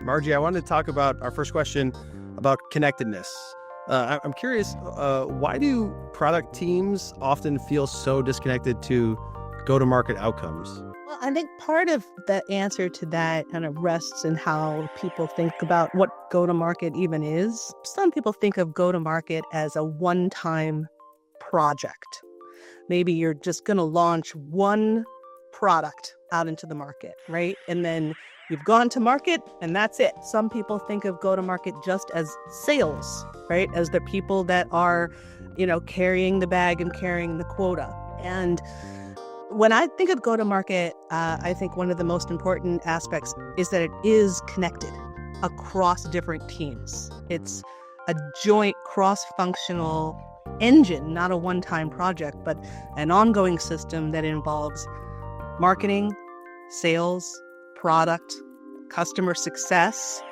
Margie, I wanted to talk about our first question about connectedness. I'm curious, why do product teams often feel so disconnected to go-to-market outcomes? Well, I think part of the answer to that kind of rests in how people think about what go-to-market even is. Some people think of go-to-market as a one-time project. Maybe you're just going to launch one product out into the market, right? And then you've gone to market and that's it. Some people think of go-to-market just as sales, right? As the people that are, carrying the bag and carrying the quota. And when I think of go-to-market, I think one of the most important aspects is that it is connected across different teams. It's a joint cross-functional engine, not a one-time project, but an ongoing system that involves marketing, sales, product, customer success,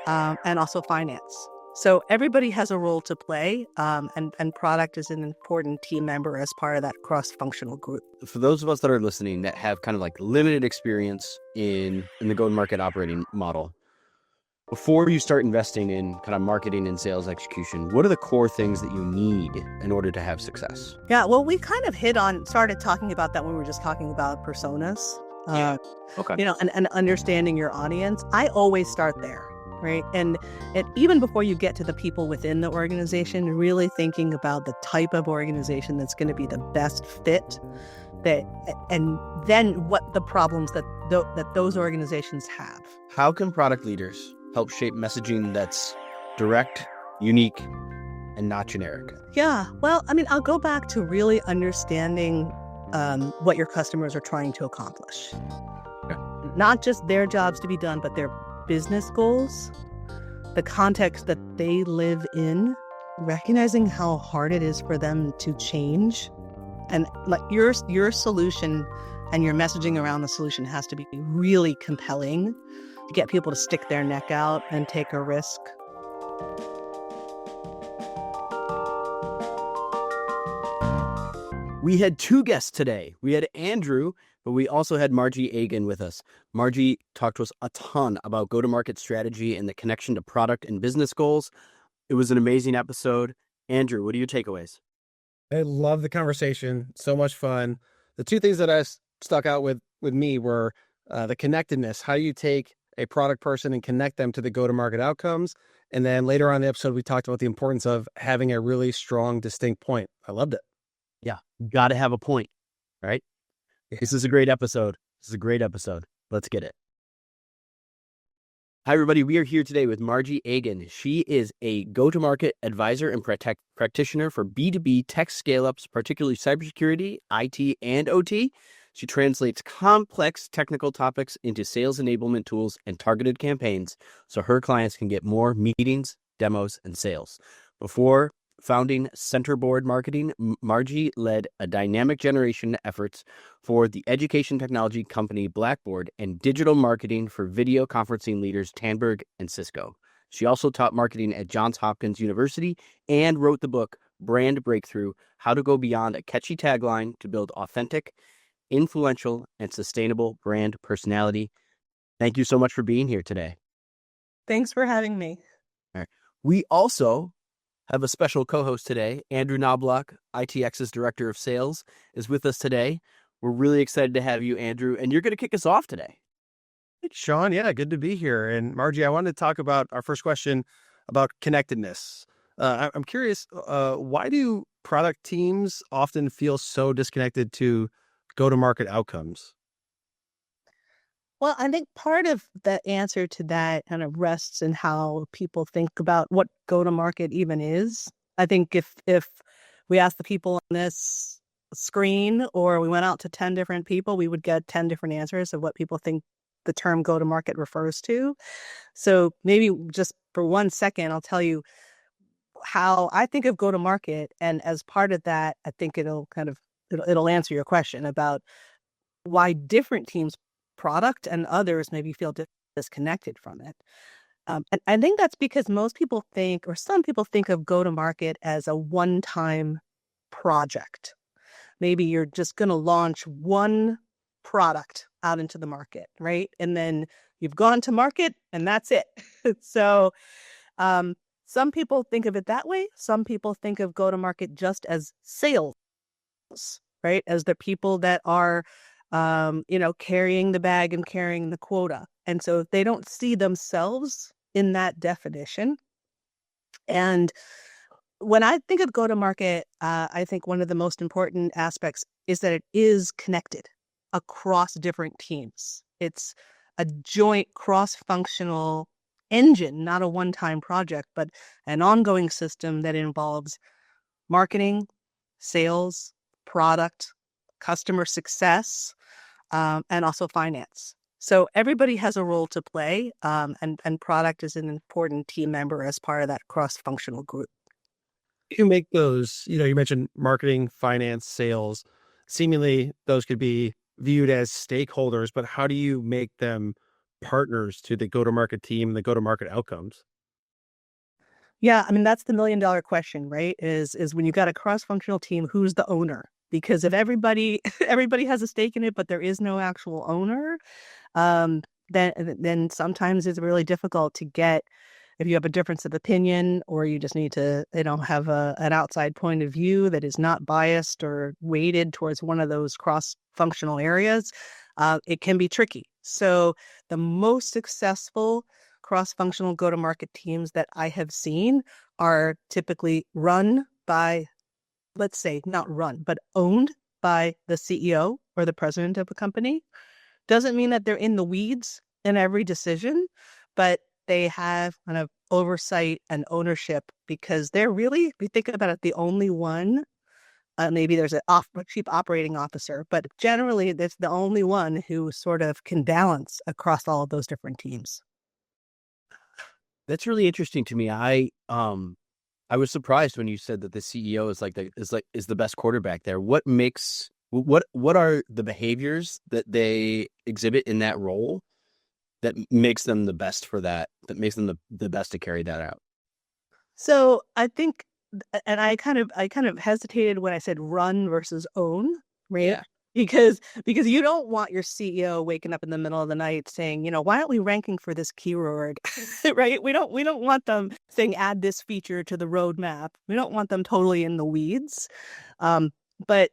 and also finance. So everybody has a role to play, and product is an important team member as part of that cross-functional group. For those of us that are listening that have kind of like limited experience in the go-to-market operating model, before you start investing in kind of marketing and sales execution, what are the core things that you need in order to have success? Yeah, well, we kind of started talking about that when we were just talking about personas. Okay. And understanding your audience. I always start there. Right. And even before you get to the people within the organization, really thinking about the type of organization that's going to be the best fit, and then what the problems that those organizations have. How can product leaders help shape messaging that's direct, unique, and not generic? Yeah, well, I'll go back to really understanding what your customers are trying to accomplish. Okay. Not just their jobs to be done, but their business goals, the context that they live in, recognizing how hard it is for them to change. And like your solution and your messaging around the solution has to be really compelling to get people to stick their neck out and take a risk. We had two guests today. We had Andrew, but we also had Margie Agin with us. Margie talked to us a ton about go-to-market strategy and the connection to product and business goals. It was an amazing episode. Andrew, what are your takeaways? I love the conversation. So much fun. The two things that I stuck out with me were the connectedness. How do you take a product person and connect them to the go-to-market outcomes? And then later on in the episode, we talked about the importance of having a really strong, distinct point. I loved it. Yeah, got to have a point, right? This is a great episode. Let's get it. Hi, everybody. We are here today with Margie Agin. She is a go-to-market advisor and practitioner for B2B tech scale-ups, particularly cybersecurity, IT, and OT. She translates complex technical topics into sales enablement tools and targeted campaigns so her clients can get more meetings, demos, and sales. Before founding Centerboard Marketing, Margie led a dynamic generation efforts for the education technology company Blackboard and digital marketing for video conferencing leaders Tandberg and Cisco. She also taught marketing at Johns Hopkins University and wrote the book Brand Breakthrough: How to Go Beyond a Catchy Tagline to Build Authentic, Influential, and Sustainable Brand Personality. Thank you so much for being here today. Thanks for having me. All right. We also have a special co-host today. Andrew Knobloch, ITX's Director of Sales, is with us today. We're really excited to have you, Andrew, and you're going to kick us off today. Thanks, Sean. Yeah, good to be here. And Margie, I wanted to talk about our first question about connectedness. I'm curious, why do product teams often feel so disconnected to go-to-market outcomes? Well, I think part of the answer to that kind of rests in how people think about what go-to-market even is. I think if we asked the people on this screen or we went out to 10 different people, we would get 10 different answers of what people think the term go-to-market refers to. So maybe just for 1 second, I'll tell you how I think of go-to-market. And as part of that, I think it'll answer your question about why different teams, product and others, maybe feel disconnected from it. And I think that's because most people think, or some people think of go-to-market as a one-time project. Maybe you're just going to launch one product out into the market, right? And then You've gone to market and that's it. So some people think of it that way. Some people think of go-to-market just as sales, right? As the people that are, carrying the bag and carrying the quota. And so they don't see themselves in that definition. And when I think of go-to-market, I think one of the most important aspects is that it is connected across different teams. It's a joint cross-functional engine, not a one-time project, but an ongoing system that involves marketing, sales, product, customer success, and also finance. So everybody has a role to play, and product is an important team member as part of that cross-functional group. You make those, you mentioned marketing, finance, sales. Seemingly, those could be viewed as stakeholders, but how do you make them partners to the go-to-market team, the go-to-market outcomes? Yeah, I mean, that's the $1,000,000 question, right? Is when you've got a cross-functional team, who's the owner? Because if everybody has a stake in it, but there is no actual owner, then sometimes it's really difficult to get, if you have a difference of opinion, or you just need to, have an outside point of view that is not biased or weighted towards one of those cross-functional areas, it can be tricky. So the most successful cross-functional go-to-market teams that I have seen are typically run by, let's say, not run, but owned by the CEO or the president of a company. Doesn't mean that they're in the weeds in every decision, but they have kind of oversight and ownership, because they're really, if you think about it, the only one, maybe there's a chief operating officer, but generally that's the only one who sort of can balance across all of those different teams. That's really interesting to me. I was surprised when you said that the CEO is the best quarterback there. What are the behaviors that they exhibit in that role that makes them the best for that makes them the best to carry that out? So I think, and I kind of hesitated when I said run versus own, right? Yeah. Because you don't want your CEO waking up in the middle of the night saying, why aren't we ranking for this keyword, right? We don't want them saying add this feature to the roadmap. We don't want them totally in the weeds, but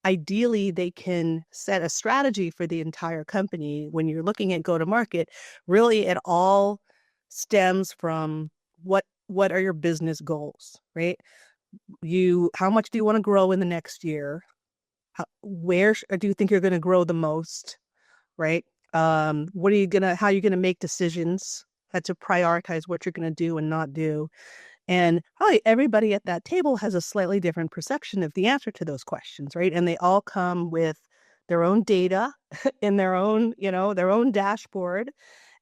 ideally they can set a strategy for the entire company. When you're looking at go-to-market, really it all stems from what are your business goals, right? How much do you want to grow in the next year? Where do you think you're going to grow the most, right? How are you going to make decisions, how to prioritize what you're going to do and not do? And probably everybody at that table has a slightly different perception of the answer to those questions, right? And they all come with their own data in their own, their own dashboard.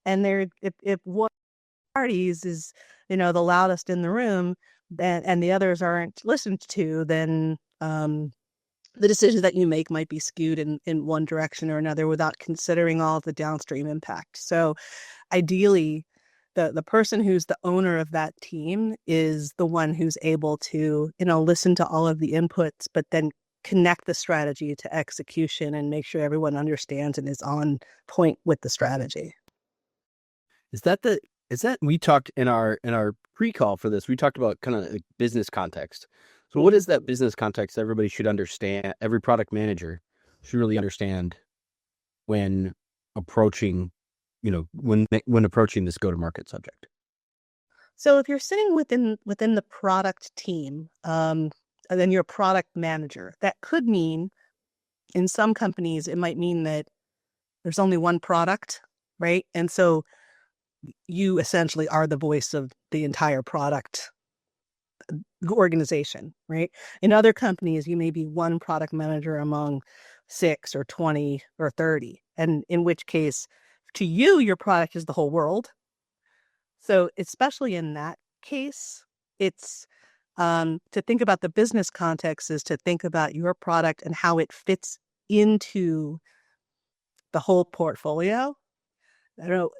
And if one parties is, the loudest in the room, and the others aren't listened to, then the decisions that you make might be skewed in one direction or another without considering all of the downstream impact. So ideally, the person who's the owner of that team is the one who's able to, listen to all of the inputs, but then connect the strategy to execution and make sure everyone understands and is on point with the strategy. Is that we talked in our pre-call for this, we talked about kind of like business context. So what is that business context everybody should understand, every product manager should really understand when approaching, when approaching this go-to-market subject? So if you're sitting within the product team, and then you're a product manager, that could mean, in some companies, it might mean that there's only one product, right? And so you essentially are the voice of the entire product organization, right? In other companies, you may be one product manager among 6 or 20 or 30. And in which case, to you, your product is the whole world. So especially in that case, it's to think about the business context is to think about your product and how it fits into the whole portfolio. I don't know,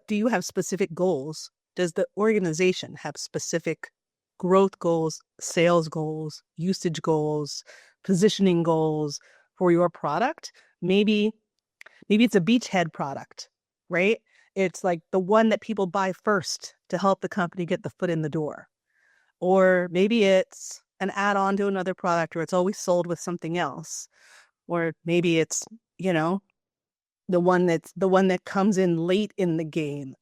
do you have specific goals? Does the organization have specific growth goals, sales goals, usage goals, positioning goals for your product? Maybe it's a beachhead product, right? It's like the one that people buy first to help the company get the foot in the door. Or maybe it's an add-on to another product, or it's always sold with something else. Or maybe it's, you know, the one that comes in late in the game.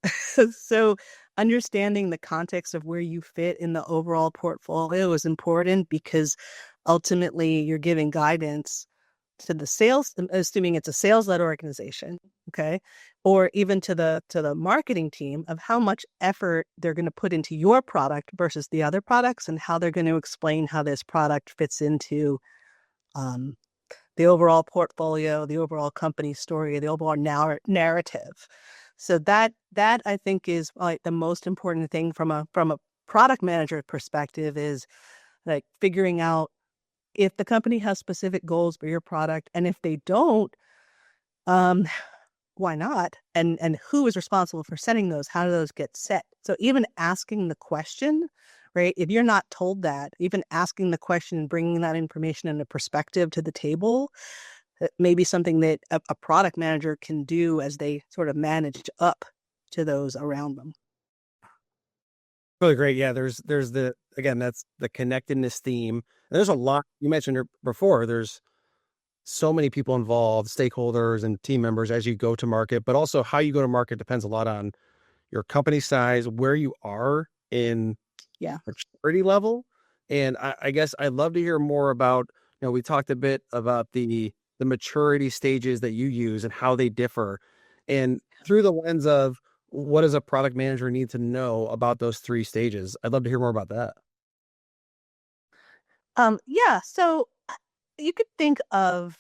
So understanding the context of where you fit in the overall portfolio is important, because ultimately you're giving guidance to the sales, assuming it's a sales-led organization, okay, or even to the marketing team, of how much effort they're going to put into your product versus the other products, and how they're going to explain how this product fits into um, the overall portfolio, the overall company story, the overall narrative. So that I think is like the most important thing from a product manager perspective, is like figuring out if the company has specific goals for your product, and if they don't, um, why not? And who is responsible for setting those? How do those get set? So even asking the question, right? If you're not told that, even asking the question and bringing that information and a perspective to the table, may be something that a product manager can do as they sort of manage up to those around them. Really great. Yeah, there's the, again, that's the connectedness theme. And there's a lot you mentioned before. There's so many people involved, stakeholders and team members as you go to market, but also how you go to market depends a lot on your company size, where you are in maturity level. And I guess I'd love to hear more about, we talked a bit about the maturity stages that you use and how they differ. And through the lens of, what does a product manager need to know about those 3 stages? I'd love to hear more about that. So you could think of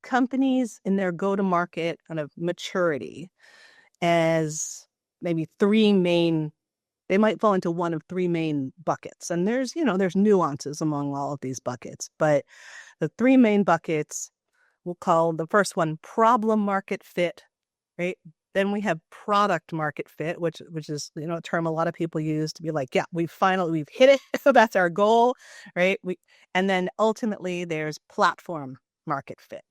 companies in their go-to-market kind of maturity as maybe they might fall into one of 3 main buckets. And there's nuances among all of these buckets, but the 3 main buckets, we'll call the first one problem market fit, right? Then we have product market fit, which is, a term a lot of people use to be like, yeah, we've hit it. That's our goal, right? And then ultimately there's platform market fit.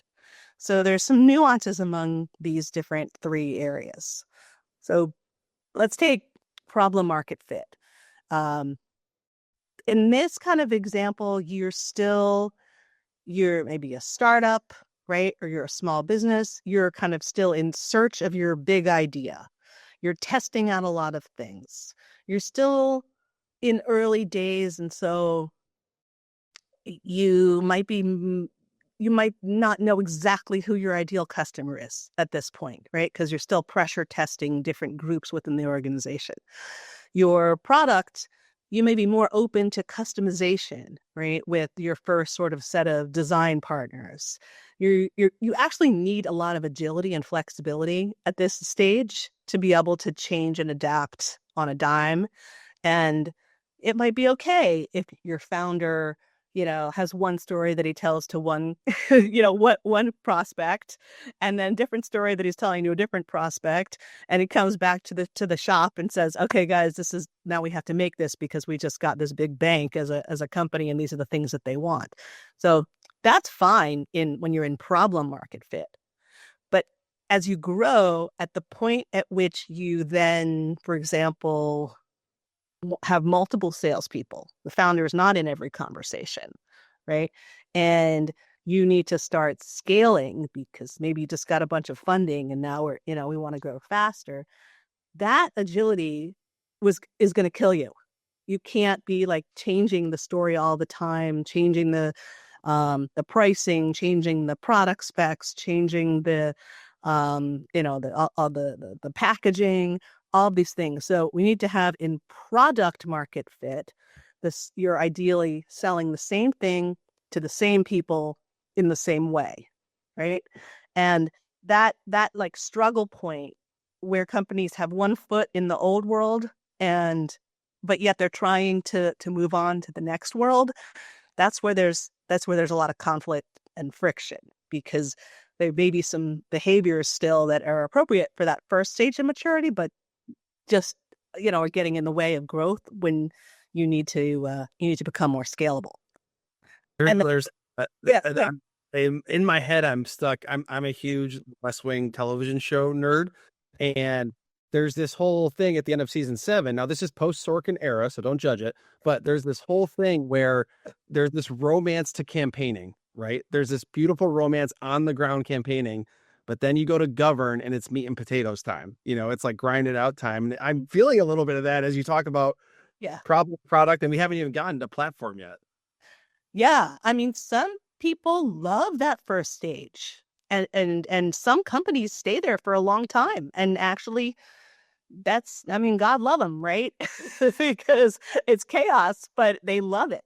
So there's some nuances among these different 3 areas. So let's take problem market fit. In this kind of example, you're maybe a startup, right? Or you're a small business. You're kind of still in search of your big idea. You're testing out a lot of things. You're still in early days. And so you might not know exactly who your ideal customer is at this point, right? Because you're still pressure testing different groups within the organization. Your product, you may be more open to customization, right? With your first sort of set of design partners. You actually need a lot of agility and flexibility at this stage to be able to change and adapt on a dime. And it might be okay if your founder, has one story that he tells to one, one prospect, and then different story that he's telling to a different prospect. And he comes back to the shop and says, okay, guys, now we have to make this because we just got this big bank as a company, and these are the things that they want. So that's fine when you're in problem market fit. But as you grow, at the point at which you then, for example, have multiple salespeople, the founder is not in every conversation, right? And you need to start scaling because maybe you just got a bunch of funding and now we want to grow faster. That agility is going to kill you. You can't be like changing the story all the time, changing the pricing, changing the product specs, changing the the packaging, all of these things. So we need to have in product market fit, you're ideally selling the same thing to the same people in the same way, right? And that like struggle point where companies have one foot in the old world but yet they're trying to move on to the next world. That's where there's a lot of conflict and friction, because there may be some behaviors still that are appropriate for that first stage of maturity, but just are getting in the way of growth when you need to become more scalable. In my head, I'm stuck. I'm a huge West Wing television show nerd, And there's this whole thing at the end of season 7. Now, this is post Sorkin era, so don't judge it. But there's this whole thing where there's this romance to campaigning, right? There's this beautiful romance on the ground campaigning, but then you go to govern and it's meat and potatoes time. It's like grind it out time. And I'm feeling a little bit of that as you talk about product, and we haven't even gotten to platform yet. Yeah. I mean, some people love that first stage, and some companies stay there for a long time. And actually, God love them, right? Because it's chaos, but they love it.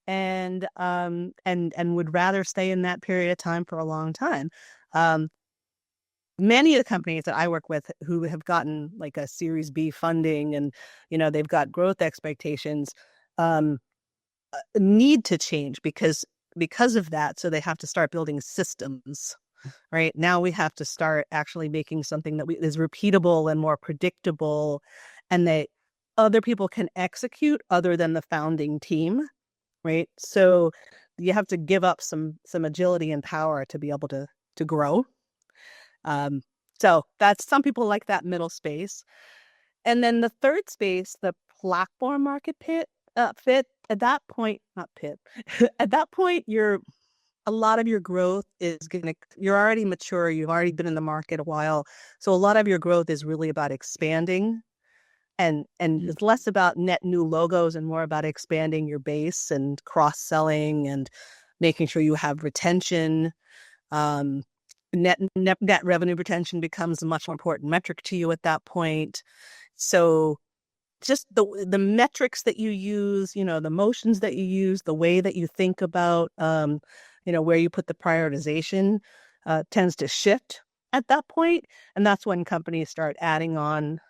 And would rather stay in that period of time for a long time. Many of the companies that I work with who have gotten like a Series B funding and, they've got growth expectations, need to change because of that. So they have to start building systems. Right now, we have to start actually making something that is repeatable and more predictable, and that other people can execute other than the founding team. Right. So you have to give up some agility and power to be able to grow. So that's, some people like that middle space. And then the third space, the platform market fit at that point, not pit. At that point, a lot of your growth is you're already mature. You've already been in the market a while. So a lot of your growth is really about expanding, and it's less about net new logos and more about expanding your base and cross-selling and making sure you have retention. Net revenue retention becomes a much more important metric to you at that point. So just the metrics that you use, the motions that you use, the way that you think about, where you put the prioritization tends to shift at that point. And that's when companies start adding on,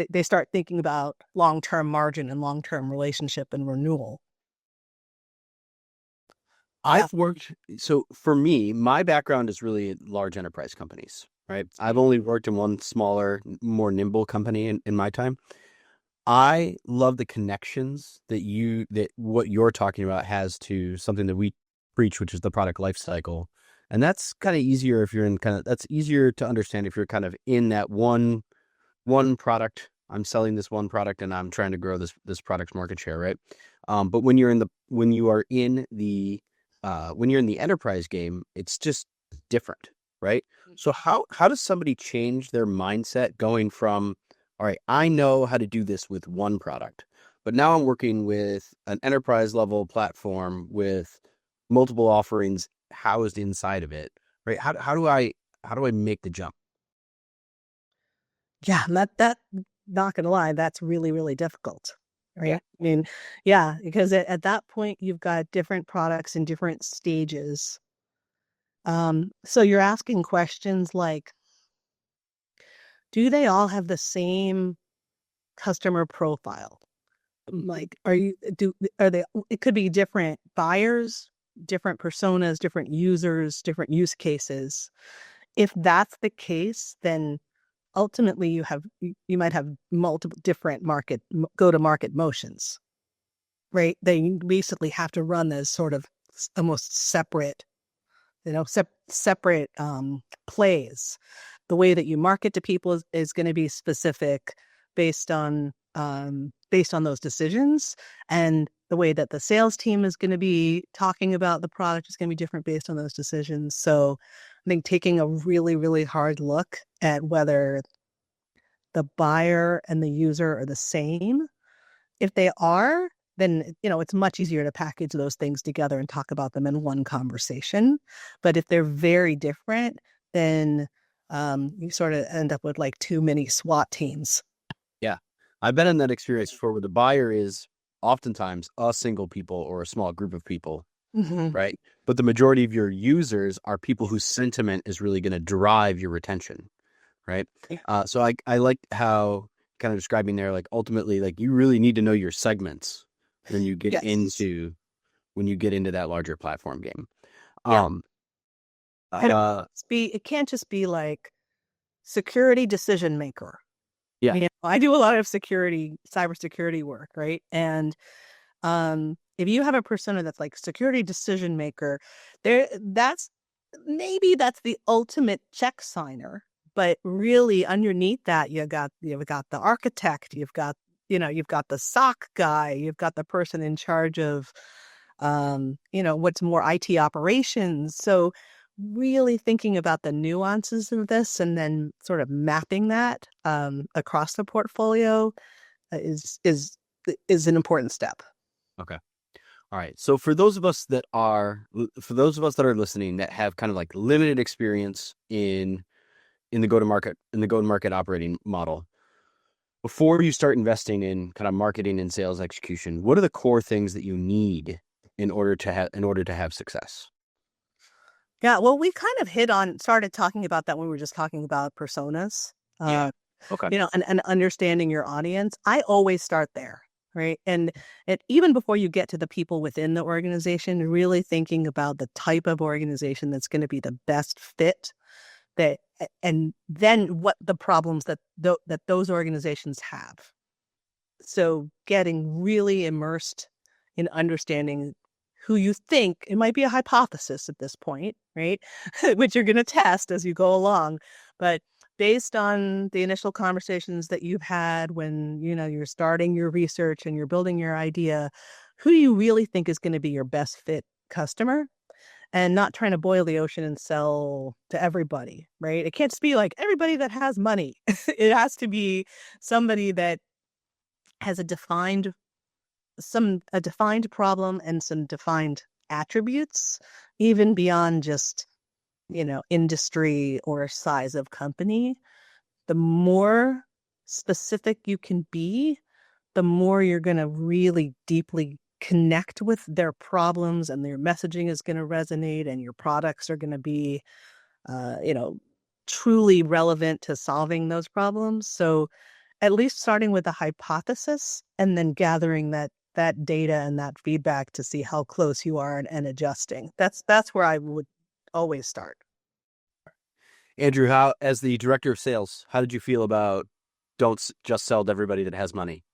they start thinking about long-term margin and long-term relationship and renewal. I've worked, so for me, my background is really large enterprise companies, right? I've only worked in one smaller, more nimble company in my time. I love the connections that what you're talking about has to something that we preach, which is the product life cycle. And that's kind of easier if you're that's easier to understand if you're kind of in that one product. I'm selling this one product and I'm trying to grow this product's market share, right? But when you are in the enterprise game, it's just different, right? So how does somebody change their mindset going from, all right, I know how to do this with one product, but now I'm working with an enterprise level platform with multiple offerings housed inside of it, right? How do I make the jump? Yeah, that not gonna lie, that's really, really difficult. Right. Yeah. I mean, yeah, because at that point you've got different products in different stages. So you're asking questions like, do they all have the same customer profile? Like, it could be different buyers, different personas, different users, different use cases. If that's the case, then ultimately you might have multiple different go-to-market motions, right? They basically have to run as sort of almost separate, separate plays. The way that you market to people is going to be specific based on those decisions, and the way that the sales team is going to be talking about the product is going to be different based on those decisions. So I think taking a really, really hard look at whether the buyer and the user are the same. If they are, then, it's much easier to package those things together and talk about them in one conversation. But if they're very different, then you sort of end up with like too many SWAT teams. Yeah. I've been in that experience before where the buyer is oftentimes a single people or a small group of people, right? But the majority of your users are people whose sentiment is really going to drive your retention, right? So I like how kind of describing there, like ultimately, like you really need to know your segments when you get into that larger platform game. It can't just be like security decision maker. Yeah. I do a lot of cybersecurity work, right? And if you have a persona that's like security decision maker, that's the ultimate check signer. But really underneath that, you've got the architect, you've got the SOC guy, you've got the person in charge of, what's more IT operations. So really thinking about the nuances of this and then sort of mapping that across the portfolio is an important step. Okay. All right. So for those of us that are listening that have kind of like limited experience in the go-to-market operating model, before you start investing in kind of marketing and sales execution, what are the core things that you need in order to have success? Yeah, well, we kind of started talking about that when we were just talking about personas. Okay. And understanding your audience. I always start there, right? And even before you get to the people within the organization, really thinking about the type of organization that's going to be the best fit, and then what the problems that those organizations have. So getting really immersed in understanding who you think, it might be a hypothesis at this point, right? Which you're going to test as you go along. But based on the initial conversations that you've had when, you're starting your research and you're building your idea, who do you really think is going to be your best fit customer? And not trying to boil the ocean and sell to everybody, right? It can't just be like everybody that has money. It has to be somebody that has a defined problem and some defined attributes, even beyond just, industry or size of company. The more specific you can be, the more you're going to really deeply connect with their problems, and their messaging is going to resonate, and your products are going to be, truly relevant to solving those problems. So at least starting with a hypothesis and then gathering that data and that feedback to see how close you are and adjusting. That's where I would always start. Andrew, as the director of sales, how did you feel about don't just sell to everybody that has money?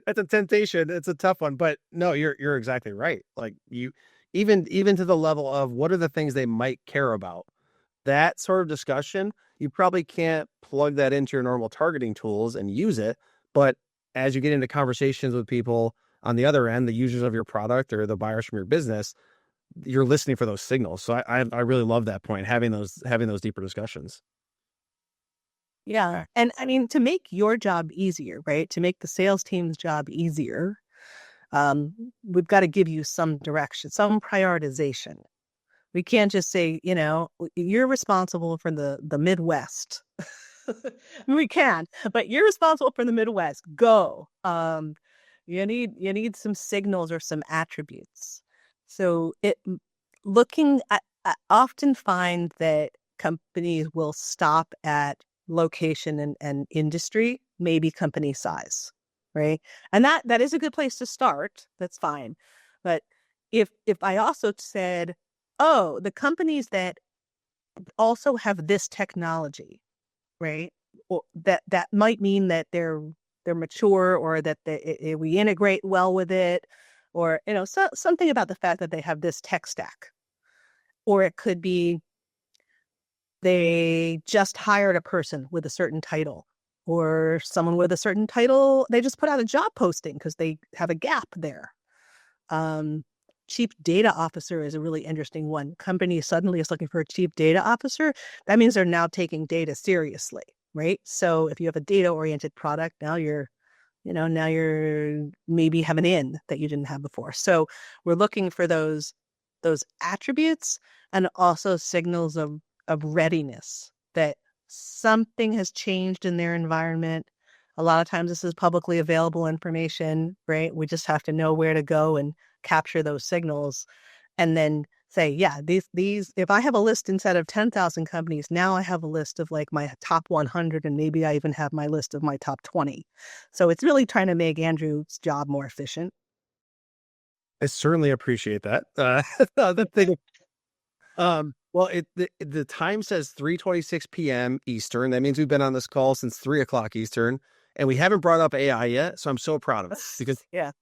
It's a temptation. It's a tough one, but no, you're exactly right. Like you, even to the level of what are the things they might care about. That sort of discussion, you probably can't plug that into your normal targeting tools and use it. But as you get into conversations with people on the other end, the users of your product or the buyers from your business, you're listening for those signals. So I really love that point, having those deeper discussions. Yeah. And I mean, to make your job easier, right? To make the sales team's job easier, we've got to give you some direction, some prioritization. We can't just say, you're responsible for the Midwest. We can, but you're responsible for the Midwest. Go. You need some signals or some attributes. So I often find that companies will stop at location and industry, maybe company size, right? And that is a good place to start. That's fine. But if I also said, oh, the companies that also have this technology, right? Or that might mean that they're mature, or that we integrate well with it, or something about the fact that they have this tech stack. Or it could be they just hired a person with a certain title, or someone with a certain title, they just put out a job posting because they have a gap there. Chief data officer is a really interesting one. Company suddenly is looking for a chief data officer. That means they're now taking data seriously, right? So if you have a data-oriented product, now you're maybe have an in that you didn't have before. So we're looking for those attributes and also signals of readiness, that something has changed in their environment. A lot of times this is publicly available information, right? We just have to know where to go and capture those signals, and then say, yeah, these, if I have a list instead of 10,000 companies, now I have a list of like my top 100, and maybe I even have my list of my top 20. So it's really trying to make Andrew's job more efficient. I certainly appreciate that. The thing, well, the time says 3:26 p.m. Eastern. That means we've been on this call since 3 o'clock Eastern, and we haven't brought up AI yet. So I'm so proud of it because yeah,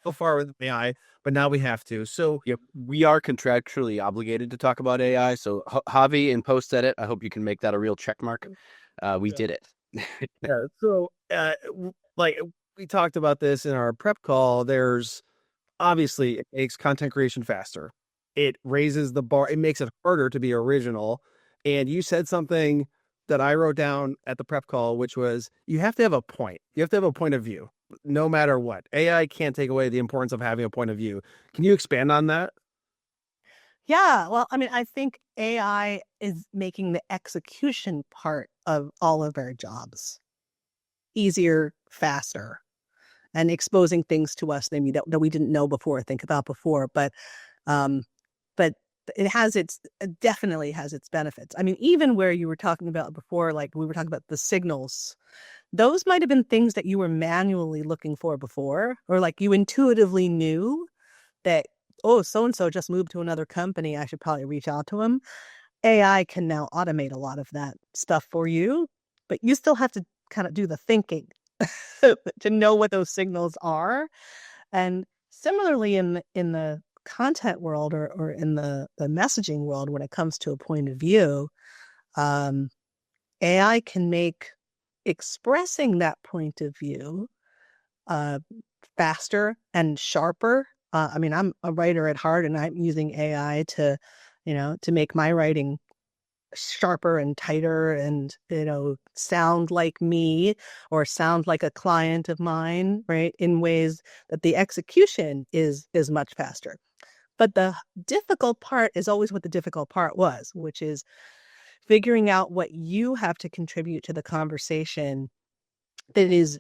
so far with AI, but now we have to. So Yep. We are contractually obligated to talk about AI. So Javi in post edit, I hope you can make that a real check mark. We yeah, did it. yeah. So like we talked about this in our prep call, there's obviously it makes content creation faster. It raises the bar. It makes it harder to be original. And you said something that I wrote down at the prep call, which was you have to have a point. You have to have a point of view, no matter what. AI can't take away the importance of having a point of view. Can you expand on that? Yeah, well, I mean, I think AI is making the execution part of all of our jobs easier, faster, and exposing things to us maybe that we didn't know before, think about before. Um, but it definitely has its benefits. I mean, even where you were talking about before, like we were talking about the signals, those might have been things that you were manually looking for before, or like you intuitively knew that, oh, so-and-so just moved to another company, I should probably reach out to him. AI can now automate a lot of that stuff for you, but you still have to kind of do the thinking to know what those signals are. And similarly in the content world or in the messaging world, when it comes to a point of view, um, AI can make expressing that point of view uh, faster and sharper. I mean, I'm a writer at heart, and I'm using AI to make my writing sharper and tighter and, sound like me or sound like a client of mine, right? In ways that the execution is much faster. But the difficult part is always what the difficult part was, which is figuring out what you have to contribute to the conversation that is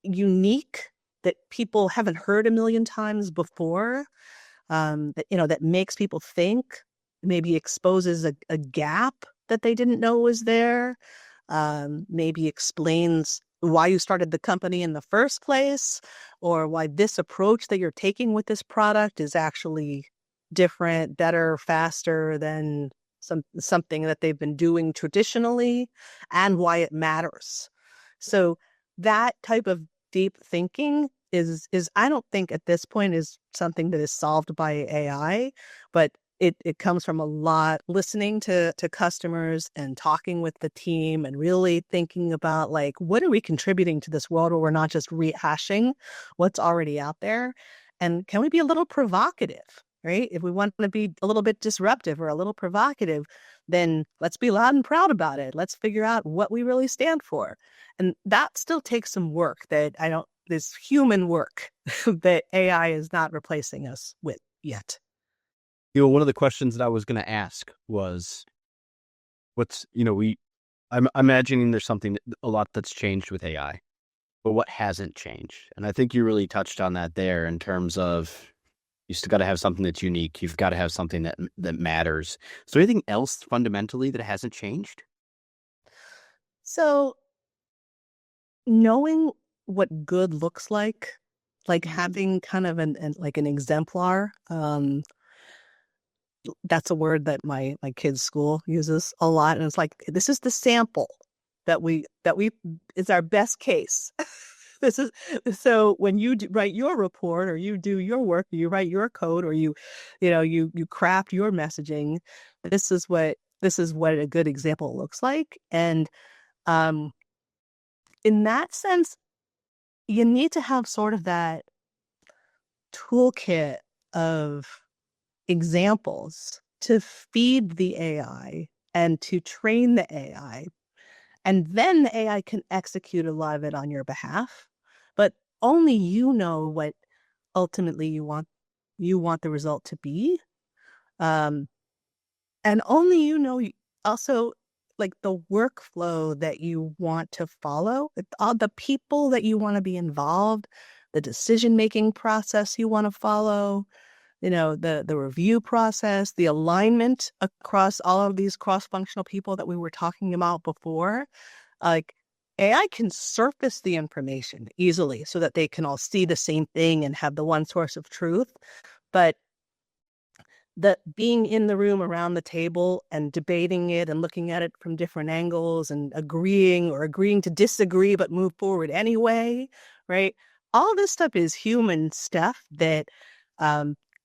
unique, that people haven't heard a million times before, that makes people think, maybe exposes a gap that they didn't know was there, maybe explains why you started the company in the first place, or why this approach that you're taking with this product is actually different, better, faster than something that they've been doing traditionally, and why it matters. So that type of deep thinking is I don't think at this point is something that is solved by AI, but it comes from a lot listening to customers and talking with the team and really thinking about, like, what are we contributing to this world where we're not just rehashing what's already out there, and can we be a little provocative, right? If we want to be a little bit disruptive or a little provocative, then let's be loud and proud about it. Let's figure out what we really stand for. And that still takes some work that this human work that AI is not replacing us with yet. One of the questions that I was going to ask was, I'm imagining there's a lot that's changed with AI, but what hasn't changed? And I think you really touched on that there in terms of you still got to have something that's unique. You've got to have something that matters. Is there anything else fundamentally that hasn't changed? So knowing what good looks like having kind of an exemplar, that's a word that my kids' school uses a lot. And it's like, this is the sample that we is our best case. This is so when you write your report, or you do your work, or you write your code, or you craft your messaging, this is what a good example looks like. And in that sense, you need to have sort of that toolkit of examples to feed the AI and to train the AI. And then the AI can execute a lot of it on your behalf. But only you know what ultimately you want the result to be. And only you know also, like, the workflow that you want to follow, all the people that you want to be involved, the decision-making process you want to follow, the review process, the alignment across all of these cross-functional people that we were talking about before. Like, AI can surface the information easily so that they can all see the same thing and have the one source of truth. But the being in the room around the table and debating it and looking at it from different angles and agreeing to disagree but move forward anyway, right? all this stuff is human stuff that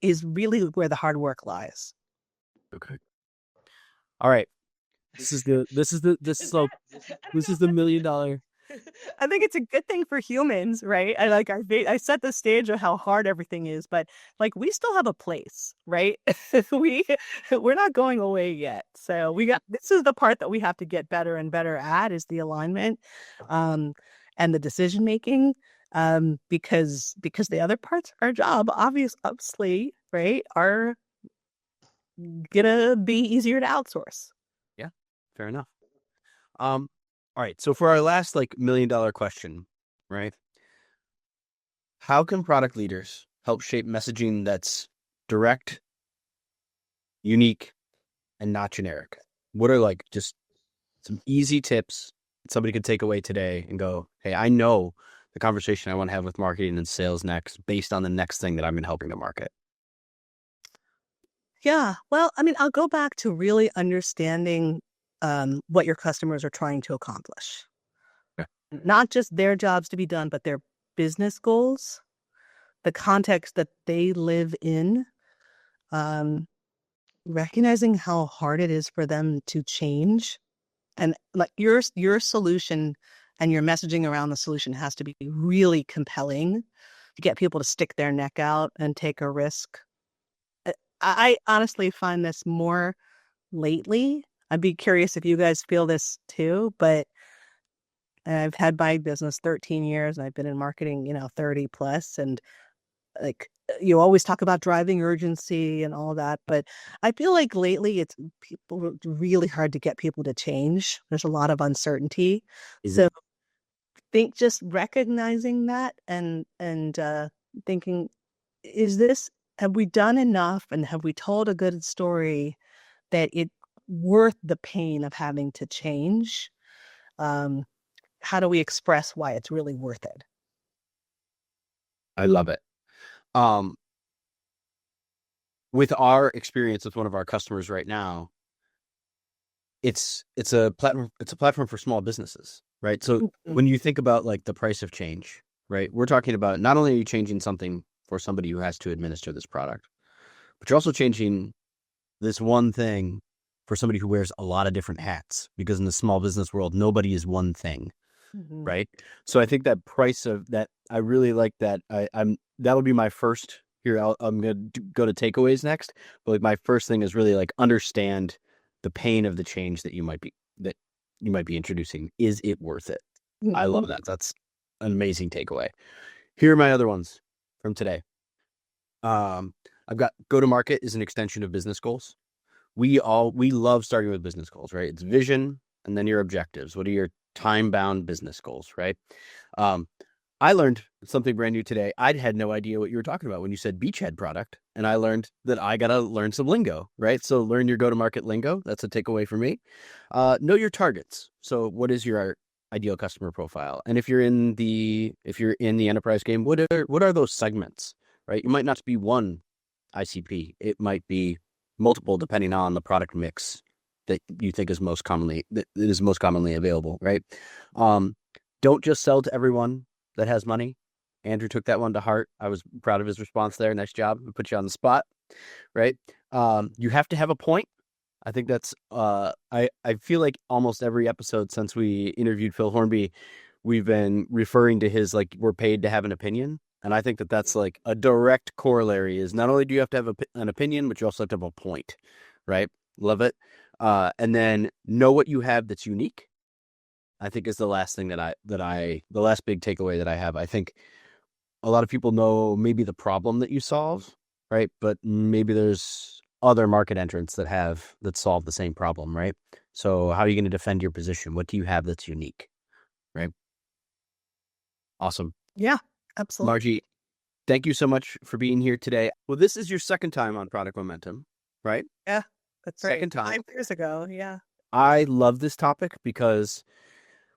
is really where the hard work lies. Okay. All right. This is the $1 million. I think it's a good thing for humans, right? I set the stage of how hard everything is, but like we still have a place, right? We're not going away yet. So this is the part that we have to get better and better at, is the alignment and the decision making. Because the other parts of our job, obviously, right, are gonna be easier to outsource. Yeah, fair enough. All right. So for our last $1 million question, right? How can product leaders help shape messaging that's direct, unique, and not generic? What are just some easy tips that somebody could take away today and go, hey, I know the conversation I want to have with marketing and sales next based on the next thing that I'm helping to market? Yeah. Well, I mean, I'll go back to really understanding what your customers are trying to accomplish. Yeah. Not just their jobs to be done, but their business goals, the context that they live in, recognizing how hard it is for them to change. And like your solution and your messaging around the solution has to be really compelling to get people to stick their neck out and take a risk. I honestly find this more lately. I'd be curious if you guys feel this too, but I've had my business 13 years and I've been in marketing, 30 plus. And like you always talk about driving urgency and all that, but I feel like lately it's really hard to get people to change. There's a lot of uncertainty. So I think just recognizing that and thinking, have we done enough and have we told a good story that it's worth the pain of having to change? How do we express why it's really worth it? I love it. With our experience with one of our customers right now, it's a platform for small businesses, right? So when you think about the price of change, right? We're talking about not only are you changing something for somebody who has to administer this product, but you're also changing this one thing for somebody who wears a lot of different hats, because in the small business world, nobody is one thing, right? So I think that price of that, I really like that. That'll be my first here. I'm going to go to takeaways next, but my first thing is really understand the pain of the change that you might be introducing. Is it worth it? I love that. That's an amazing takeaway. Here are my other ones from today. I've got go-to-market is an extension of business goals. We love starting with business goals, right? It's vision and then your objectives. What are your time-bound business goals, right? I learned something brand new today. I had no idea what you were talking about when you said beachhead product, and I learned that I got to learn some lingo, right? So learn your go-to-market lingo. That's a takeaway for me. Know your targets. So what is your ideal customer profile? And if you're in the enterprise game, what are those segments, right? You might not be one ICP. It might be multiple, depending on the product mix that you think is most commonly available, right? Don't just sell to everyone that has money. Andrew took that one to heart. I was proud of his response there. Nice job. We put you on the spot, right? You have to have a point. I think that's, I feel like almost every episode since we interviewed Phil Hornby, we've been referring to his, we're paid to have an opinion. And I think that that's a direct corollary is not only do you have to have an opinion, but you also have to have a point, right? Love it. And then know what you have that's unique, I think is the last thing the last big takeaway that I have. I think a lot of people know maybe the problem that you solve, right? But maybe there's other market entrants that solve the same problem, right? So how are you going to defend your position? What do you have that's unique, right? Awesome. Yeah, absolutely. Margie, thank you so much for being here today. Well, this is your second time on Product Momentum, right? Yeah, that's right. Second time. 5 years ago, yeah. I love this topic because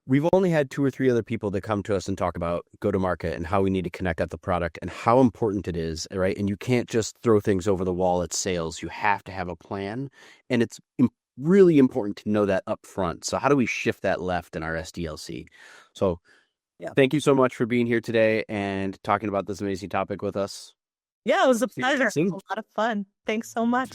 we've only had 2 or 3 other people that come to us and talk about go-to-market and how we need to connect at the product and how important it is, right? And you can't just throw things over the wall at sales. You have to have a plan, and it's really important to know that up front. So how do we shift that left in our SDLC? So Thank you so much for being here today and talking about this amazing topic with us. Yeah, it was a pleasure. See you It soon. was a lot of fun. Thanks so much.